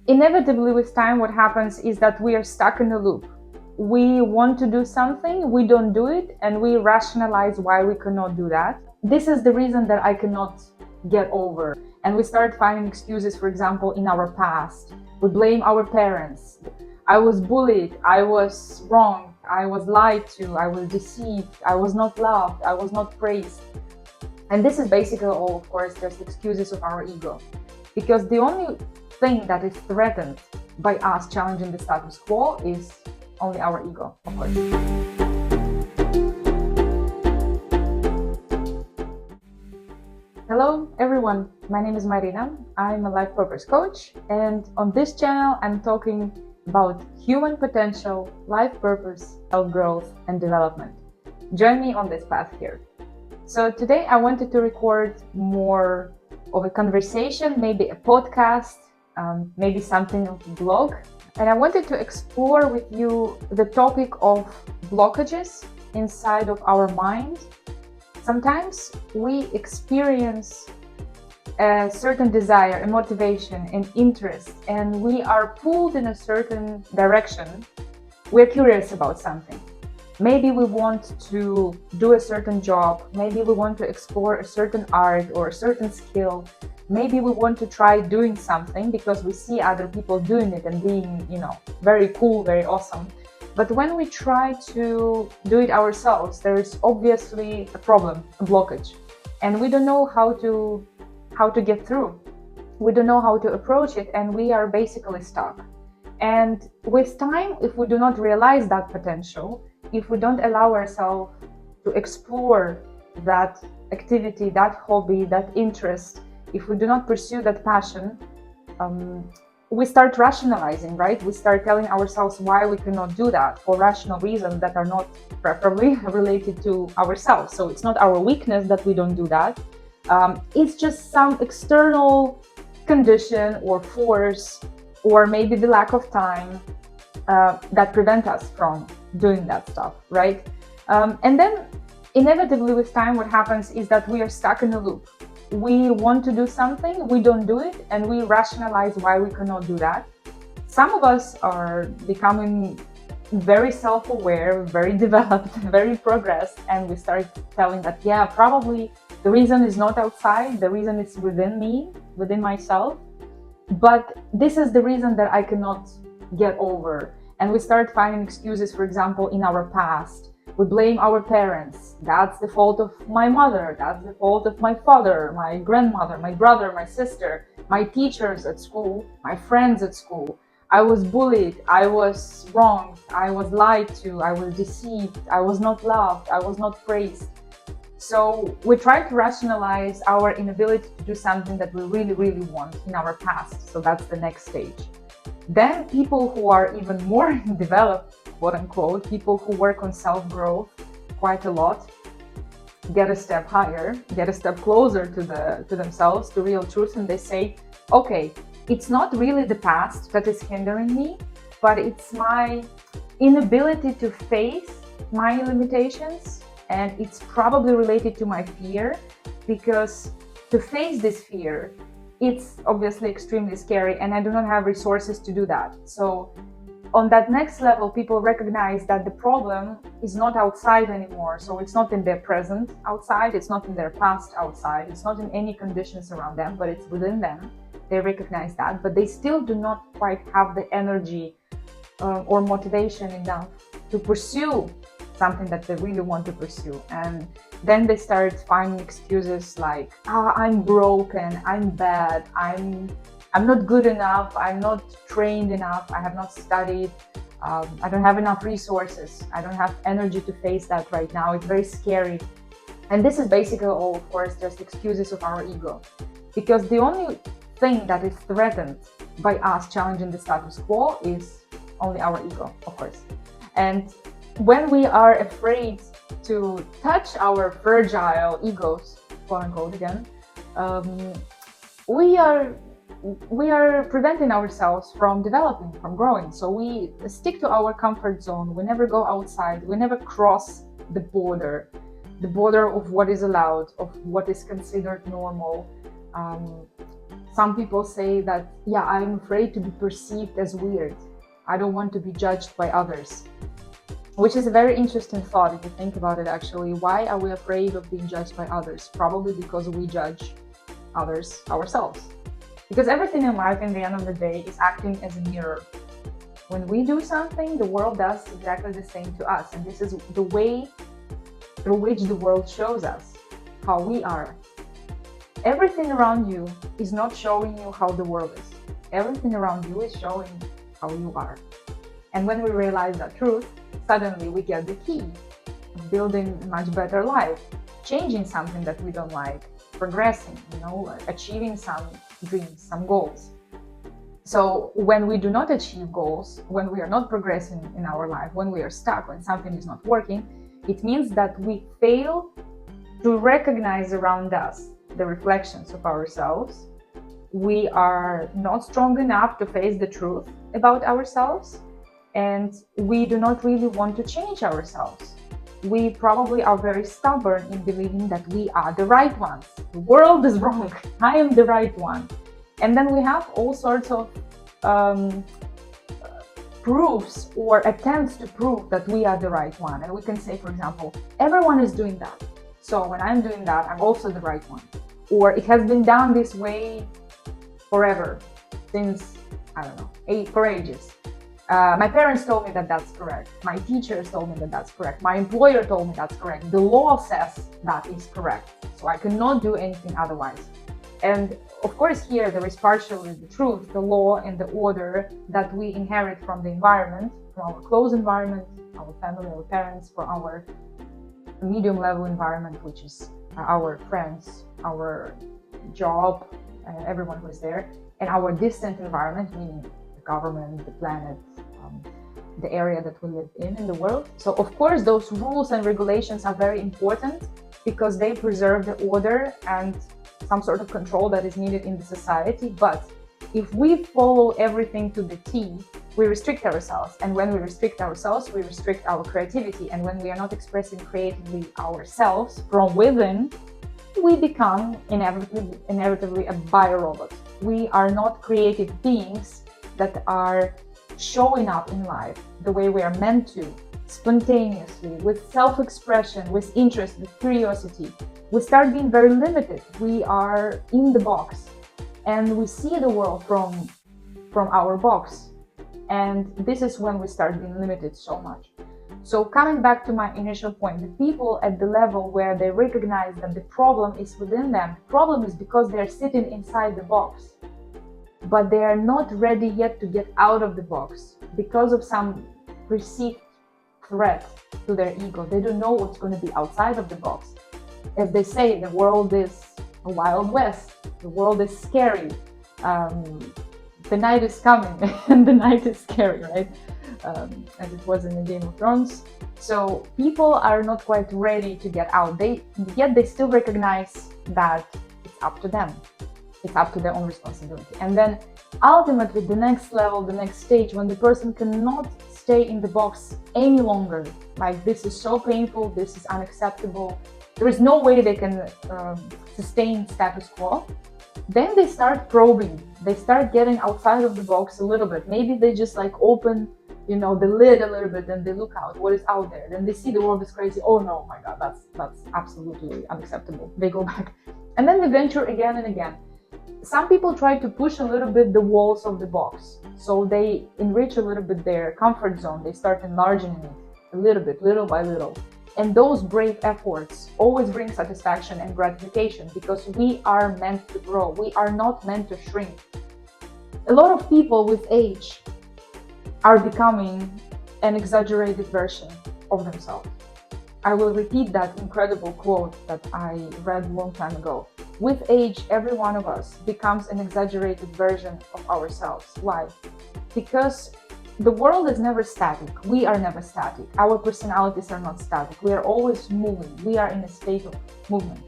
Inevitably with time, what happens is that we are stuck in a loop. We want to do something, we don't do it, and we rationalize why we cannot do that. This is the reason that I cannot get over. And we start finding excuses, for example, in our past. We blame our parents. I was bullied, I was wrong, I was lied to, I was deceived, I was not loved, I was not praised. And this is basically all, of course, just excuses of our ego. Because the only thing that is threatened by us challenging the status quo is only our ego, of course. Hello everyone, my name is Marina. I'm a life purpose coach, and on this channel I'm talking about human potential, life purpose, self-growth and development. Join me on this path here. So today I wanted to record more of a conversation, maybe a podcast, maybe something of a blog. And I wanted to explore with you the topic of blockages inside of our mind. Sometimes we experience a certain desire, a motivation, an interest, and we are pulled in a certain direction. We're curious about something. Maybe we want to do a certain job. Maybe we want to explore a certain art or a certain skill. Maybe we want to try doing something because we see other people doing it and being, very cool, very awesome. But when we try to do it ourselves, there is obviously a problem, a blockage, and we don't know how to get through. We don't know how to approach it, and we are basically stuck. And with time, if we do not realize that potential, if we don't allow ourselves to explore that activity, that hobby, that interest, if we do not pursue that passion, we start rationalizing, right? We start telling ourselves why we cannot do that for rational reasons that are not preferably related to ourselves. So it's not our weakness that we don't do that. It's just some external condition or force, or maybe the lack of time that prevent us from doing that stuff, right? And then inevitably with time, what happens is that we are stuck in a loop. We want to do something, we don't do it, and we rationalize why we cannot do that. Some of us are becoming very self-aware, very developed, very progressed, and we start telling that, yeah, probably the reason is not outside, the reason is within me, within myself. But this is the reason that I cannot get over. And we start finding excuses, for example, in our past. We blame our parents. That's the fault of my mother. That's the fault of my father, my grandmother, my brother, my sister, my teachers at school, my friends at school. I was bullied. I was wronged. I was lied to. I was deceived. I was not loved. I was not praised. So we try to rationalize our inability to do something that we really, really want in our past. So that's the next stage. Then people who are even more developed, quote unquote, people who work on self-growth quite a lot, get a step higher, get a step closer to themselves, to real truth, and they say, okay, it's not really the past that is hindering me, but it's my inability to face my limitations, and it's probably related to my fear, because to face this fear, it's obviously extremely scary, and I do not have resources to do that. So on that next level, people recognize that the problem is not outside anymore. So it's not in their present outside, it's not in their past outside, it's not in any conditions around them, but it's within them. They recognize that, but they still do not quite have the energy or motivation enough to pursue something that they really want to pursue. And then they start finding excuses like, I'm broken, I'm bad, I'm not good enough, I'm not trained enough, I have not studied, I don't have enough resources, I don't have energy to face that right now, it's very scary. And this is basically all, of course, just excuses of our ego. Because the only thing that is threatened by us challenging the status quo is only our ego, of course. And when we are afraid to touch our fragile egos, quote unquote again, we are preventing ourselves from developing, from growing. So we stick to our comfort zone. We never go outside. We never cross the border of what is allowed, of what is considered normal. Some people say that, yeah, I'm afraid to be perceived as weird. I don't want to be judged by others. Which is a very interesting thought if you think about it actually. Why are we afraid of being judged by others? Probably because we judge others ourselves. Because everything in life, in the end of the day, is acting as a mirror. When we do something, the world does exactly the same to us. And this is the way through which the world shows us how we are. Everything around you is not showing you how the world is. Everything around you is showing how you are. And when we realize that truth, suddenly we get the key of building a much better life, changing something that we don't like, progressing, achieving some dreams, some goals. So when we do not achieve goals, when we are not progressing in our life, when we are stuck, when something is not working, it means that we fail to recognize around us the reflections of ourselves. We are not strong enough to face the truth about ourselves, and we do not really want to change ourselves. We probably are very stubborn in believing that we are the right ones. The world is wrong. I am the right one. And then we have all sorts of proofs or attempts to prove that we are the right one. And we can say, for example, everyone is doing that. So when I'm doing that, I'm also the right one. Or it has been done this way forever, since, I don't know, for ages. My parents told me that that's correct. My teachers told me that that's correct. My employer told me that's correct. The law says that is correct. So I cannot do anything otherwise. And of course, here there is partially the truth, the law and the order that we inherit from the environment, from our close environment, our family, our parents, from our medium level environment, which is our friends, our job, everyone who is there, and our distant environment, meaning the government, the planet, the area that we live in the world. So of course, those rules and regulations are very important because they preserve the order and some sort of control that is needed in the society. But if we follow everything to the T, we restrict ourselves. And when we restrict ourselves, we restrict our creativity. And when we are not expressing creatively ourselves from within, we become inevitably a biorobot. We are not creative beings that are showing up in life the way we are meant to, spontaneously, with self-expression, with interest, with curiosity. We start being very limited. We are in the box and we see the world from our box. And this is when we start being limited so much. So coming back to my initial point, the people at the level where they recognize that the problem is within them, the problem is because they're sitting inside the box, but they are not ready yet to get out of the box because of some perceived threat to their ego. They don't know what's going to be outside of the box. As they say, the world is a wild west. The world is scary. The night is coming and the night is scary, right? As it was in the Game of Thrones. So people are not quite ready to get out. Yet they still recognize that it's up to them. It's up to their own responsibility. And then ultimately the next level, the next stage, when the person cannot stay in the box any longer, like this is so painful, this is unacceptable, there is no way they can sustain status quo, then they start probing. They start getting outside of the box a little bit. Maybe they just like open, the lid a little bit and they look out what is out there. Then they see the world is crazy. Oh no, my God, that's absolutely unacceptable. They go back. And then they venture again and again. Some people try to push a little bit the walls of the box. So they enrich a little bit their comfort zone. They start enlarging it a little bit, little by little. And those brave efforts always bring satisfaction and gratification because we are meant to grow. We are not meant to shrink. A lot of people with age are becoming an exaggerated version of themselves. I will repeat that incredible quote that I read a long time ago. With age, every one of us becomes an exaggerated version of ourselves. Why? Because the world is never static. We are never static. Our personalities are not static. We are always moving. We are in a state of movement.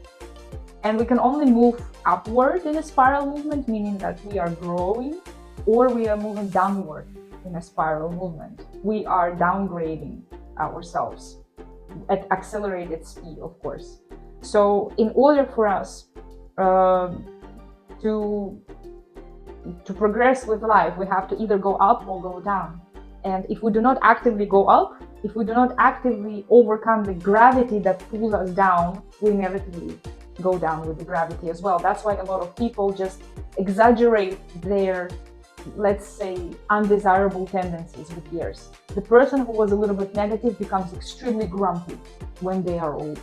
And we can only move upward in a spiral movement, meaning that we are growing, or we are moving downward in a spiral movement. We are downgrading ourselves at accelerated speed, of course. So in order for us to To progress with life, we have to either go up or go down. And if we do not actively go up, if we do not actively overcome the gravity that pulls us down, we inevitably go down with the gravity as well. That's why a lot of people just exaggerate their, let's say, undesirable tendencies with years. The person who was a little bit negative becomes extremely grumpy when they are old.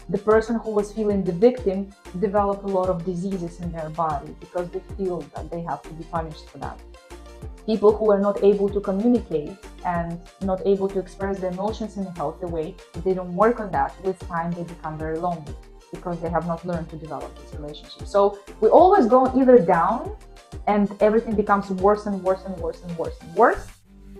The person who was feeling the victim develop a lot of diseases in their body because they feel that they have to be punished for that. People who are not able to communicate and not able to express their emotions in a healthy way, if they don't work on that, with time they become very lonely because they have not learned to develop this relationship. So we always go either down and everything becomes worse and worse and worse and worse and worse,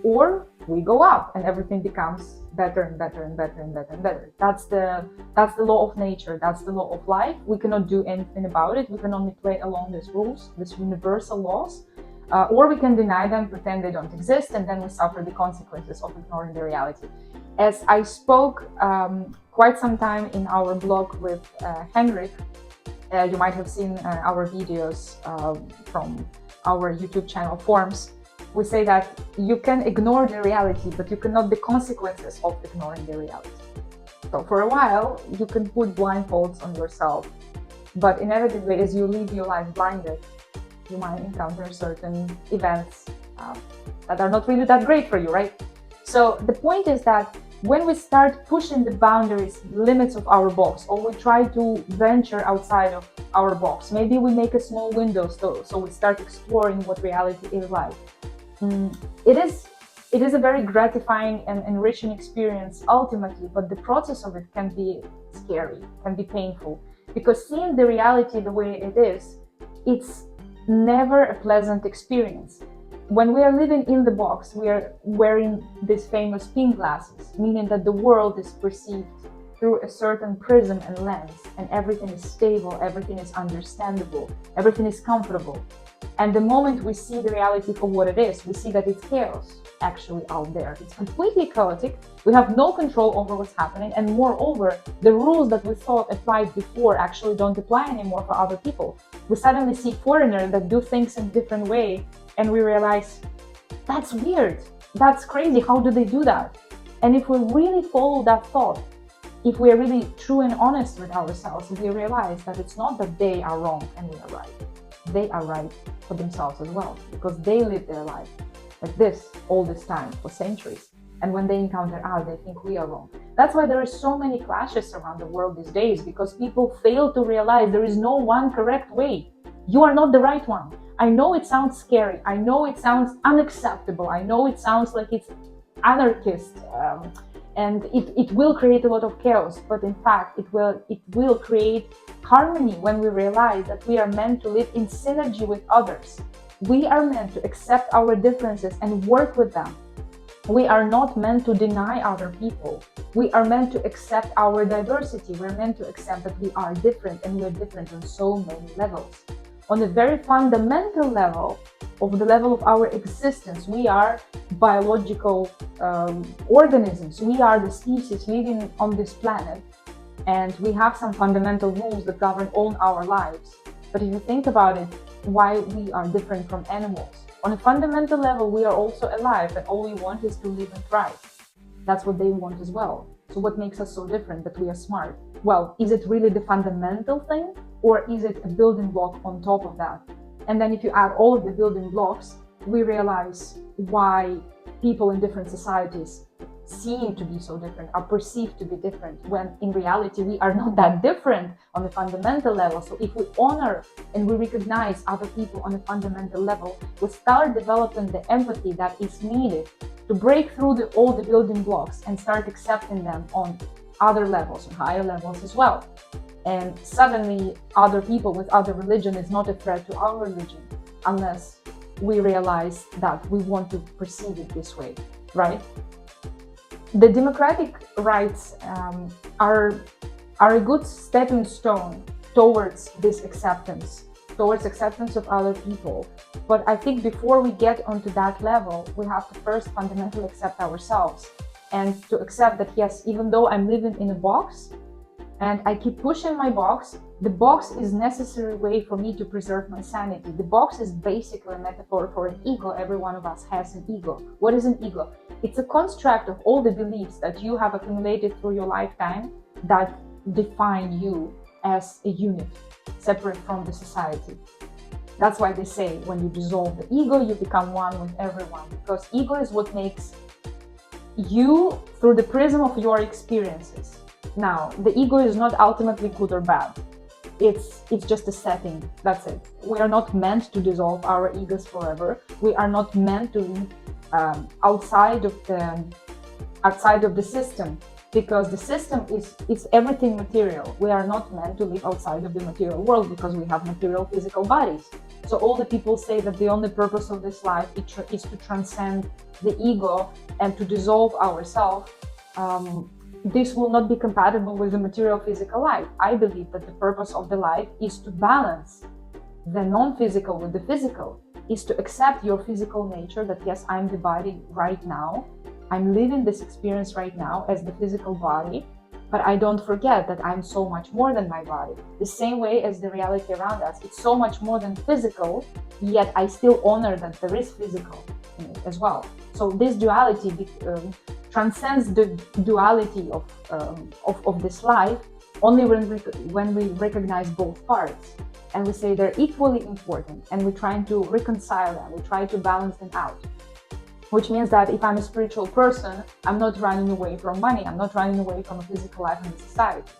or we go up and everything becomes better and better and better and better and better. That's the law of nature. That's the law of life. We cannot do anything about it. We can only play along these rules, these universal laws, or we can deny them, pretend they don't exist, and then we suffer the consequences of ignoring the reality. As I spoke quite some time in our blog with Henrik, you might have seen our videos from our YouTube channel Forms. We say that you can ignore the reality, but you cannot the consequences of ignoring the reality. So for a while, you can put blindfolds on yourself, but inevitably, as you live your life blinded, you might encounter certain events that are not really that great for you, right? So the point is that when we start pushing the boundaries, limits of our box, or we try to venture outside of our box, maybe we make a small window so we start exploring what reality is like. It is a very gratifying and enriching experience ultimately, but the process of it can be scary, can be painful, because seeing the reality the way it is, it's never a pleasant experience. When we are living in the box, we are wearing these famous pink glasses, meaning that the world is perceived through a certain prism and lens, and everything is stable, everything is understandable, everything is comfortable. And the moment we see the reality for what it is, we see that it's chaos actually out there. It's completely chaotic. We have no control over what's happening. And moreover, the rules that we thought applied before actually don't apply anymore for other people. We suddenly see foreigners that do things in a different way, and we realize, that's weird. That's crazy. How do they do that? And if we really follow that thought, if we are really true and honest with ourselves, we realize that it's not that they are wrong and we are right. They are right for themselves as well, because they live their life like this all this time for centuries. And when they encounter us, they think we are wrong. That's why there are so many clashes around the world these days, because people fail to realize there is no one correct way. You are not the right one. I know it sounds scary. I know it sounds unacceptable. I know it sounds like it's anarchist, and it will create a lot of chaos. But in fact, it will create harmony when we realize that we are meant to live in synergy with others. We are meant to accept our differences and work with them. We are not meant to deny other people. We are meant to accept our diversity. We're meant to accept that we are different, and we're different on so many levels. On a very fundamental level, of the level of our existence, we are biological organisms. We are the species living on this planet, and we have some fundamental rules that govern all our lives. But if you think about it, why we are different from animals? On a fundamental level, we are also alive, and all we want is to live and thrive. That's what they want as well. So what makes us so different, that we are smart? Well, is it really the fundamental thing, or is it a building block on top of that? And then if you add all of the building blocks, we realize why people in different societies seem to be so different, are perceived to be different, when in reality we are not that different on a fundamental level. So if we honor and we recognize other people on a fundamental level, we start developing the empathy that is needed to break through all the building blocks and start accepting them on other levels, on higher levels as well. And suddenly other people with other religion is not a threat to our religion, unless we realize that we want to perceive it this way, right? The democratic rights are a good stepping stone towards this acceptance, towards acceptance of other people. But I think before we get onto that level, we have to first fundamentally accept ourselves, and to accept that, yes, even though I'm living in a box and I keep pushing my box, The box is necessary way for me to preserve my sanity. The box is basically a metaphor for an ego. Every one of us has an ego. What is an ego? It's a construct of all the beliefs that you have accumulated through your lifetime that define you as a unit, separate from the society. That's why they say when you dissolve the ego, you become one with everyone, because ego is what makes you through the prism of your experiences. Now, the ego is not ultimately good or bad. It's just a setting. That's it. We are not meant to dissolve our egos forever. We are not meant to live outside of the system, because the system is everything material. We are not meant to live outside of the material world because we have material physical bodies. So all the people say that the only purpose of this life is to transcend the ego and to dissolve ourselves. This will not be compatible with the material physical life. I believe that the purpose of the life is to balance the non-physical with the physical, is to accept your physical nature, that yes, I'm the body right now, I'm living this experience right now as the physical body, but I don't forget that I'm so much more than my body. The same way as the reality around us, it's so much more than physical, yet I still honor that there is physical in it as well. So this duality transcends the duality of this life only when we recognize both parts and we say they're equally important, and we're trying to reconcile them, we try to balance them out. Which means that if I'm a spiritual person, I'm not running away from money, I'm not running away from a physical life in the society.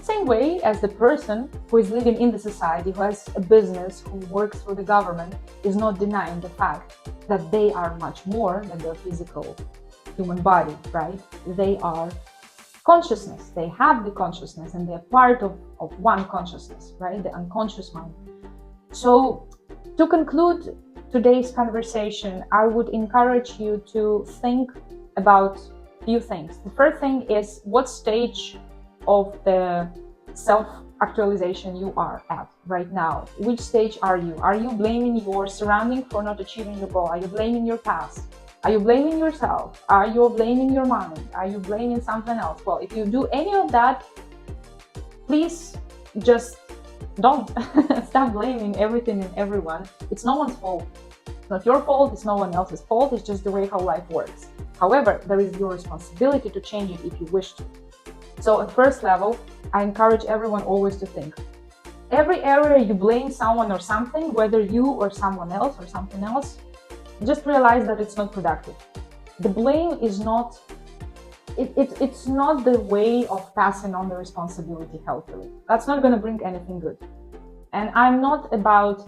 Same way as the person who is living in the society, who has a business, who works for the government, is not denying the fact that they are much more than their physical human body, right? They are consciousness, they have the consciousness, and they're part of one consciousness, right? The unconscious mind. So to conclude today's conversation, I would encourage you to think about a few things. The first thing is, what stage of the self-actualization you are at right now? Which stage are you? Are you blaming your surrounding for not achieving your goal? Are you blaming your past? Are you blaming yourself? Are you blaming your mind? Are you blaming something else? Well, if you do any of that, please just don't. Stop blaming everything and everyone. It's no one's fault. It's not your fault, it's no one else's fault, it's just the way how life works. However, there is your responsibility to change it if you wish to. So at first level, I encourage everyone always to think. Every area you blame someone or something, whether you or someone else or something else, just realize that it's not productive. The blame is not, it's not the way of passing on the responsibility healthily. That's not going to bring anything good. And I'm not about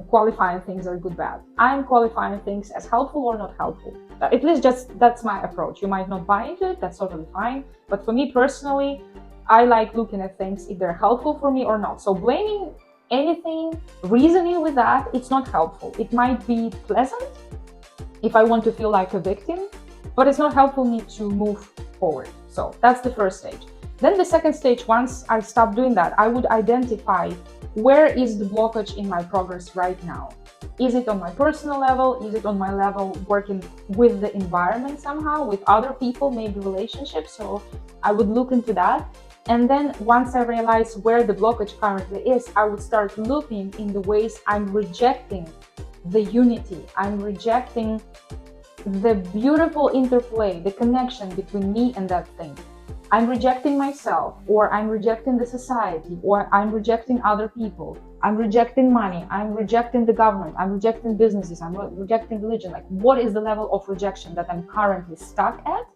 qualifying things as good, bad. I'm qualifying things as helpful or not helpful. At least just that's my approach. You might not buy into it, that's totally fine. But for me personally, I like looking at things if they're helpful for me or not. So blaming anything, reasoning with that, it's not helpful. It might be pleasant if I want to feel like a victim, but it's not helpful me to move forward. So that's the first stage. Then the second stage, once I stop doing that, I would identify where is the blockage in my progress right now. Is it on my personal level? Is it on my level working with the environment somehow, with other people, maybe relationships? So I would look into that. And then once I realize where the blockage currently is, I would start looking in the ways I'm rejecting the unity. I'm rejecting the beautiful interplay, the connection between me and that thing. I'm rejecting myself, or I'm rejecting the society, or I'm rejecting other people. I'm rejecting money. I'm rejecting the government. I'm rejecting businesses. I'm rejecting religion. Like, what is the level of rejection that I'm currently stuck at?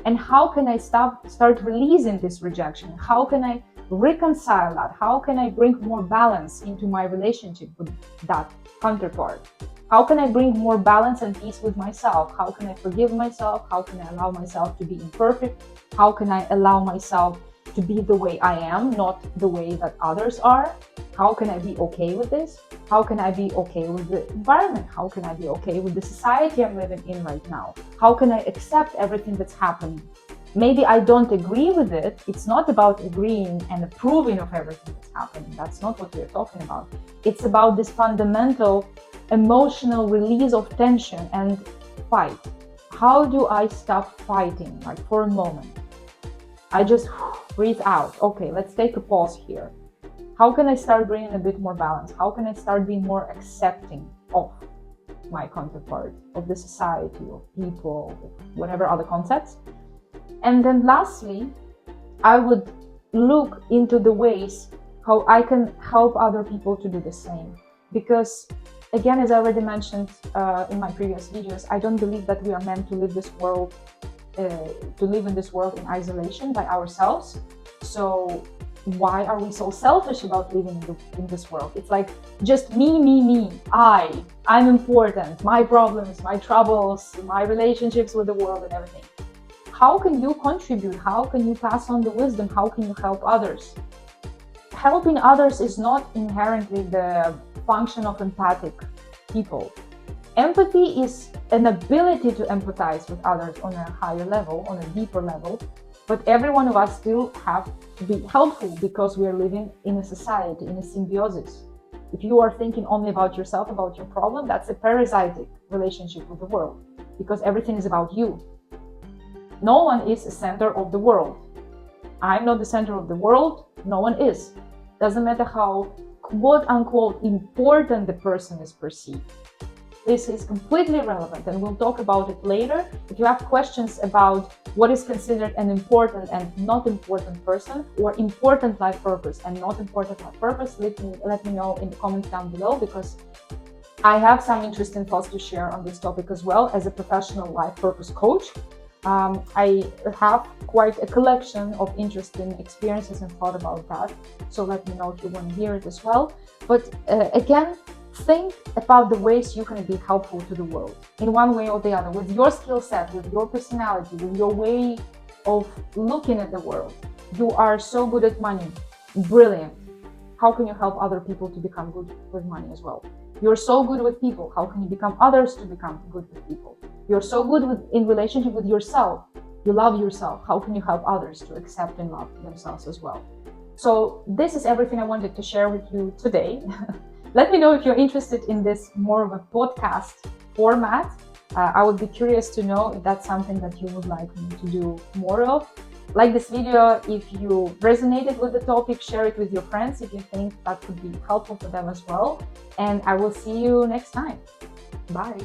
And how can I start releasing this rejection? How can I reconcile that? How can I bring more balance into my relationship with that counterpart? How can I bring more balance and peace with myself? How can I forgive myself? How can I allow myself to be imperfect? How can I allow myself to be the way I am, not the way that others are? How can I be okay with this? How can I be okay with the environment? How can I be okay with the society I'm living in right now? How can I accept everything that's happening? Maybe I don't agree with it. It's not about agreeing and approving of everything that's happening. That's not what we're talking about. It's about this fundamental emotional release of tension and fight. How do I stop fighting? Like, for a moment, I just breathe out. Okay, let's take a pause here. How can I start bringing a bit more balance? How can I start being more accepting of my counterpart, of the society, of people, whatever other concepts? And then lastly, I would look into the ways how I can help other people to do the same. Because again, as I already mentioned in my previous videos, I don't believe that we are meant to live in this world in isolation by ourselves. So why are we so selfish about living in this world? It's like just me, I'm important, my problems, my troubles, my relationships with the world and everything. How can you contribute? How can you pass on the wisdom? How can you help others? Helping others is not inherently the function of empathic people. Empathy is an ability to empathize with others on a higher level, on a deeper level, but every one of us still have to be helpful because we are living in a society, in a symbiosis. If you are thinking only about yourself, about your problem, that's a parasitic relationship with the world, because everything is about you. No one is the center of the world. I'm not the center of the world. No one is. Doesn't matter how quote unquote important the person is perceived. This is completely irrelevant, and we'll talk about it later. If you have questions about what is considered an important and not important person, or important life purpose and not important life purpose, let me know in the comments down below, because I have some interesting thoughts to share on this topic as well. As a professional life purpose coach, I have quite a collection of interesting experiences and thought about that. So let me know if you want to hear it as well. But again, think about the ways you can be helpful to the world in one way or the other, with your skill set, with your personality, with your way of looking at the world. You are so good at money. Brilliant. How can you help other people to become good with money as well? You're so good with people. How can you become others to become good with people? You're so good in relationship with yourself. You love yourself. How can you help others to accept and love themselves as well? So this is everything I wanted to share with you today. Let me know if you're interested in this more of a podcast format. I would be curious to know if that's something that you would like me to do more of. Like this video if you resonated with the topic, share it with your friends if you think that could be helpful for them as well. And I will see you next time. Bye.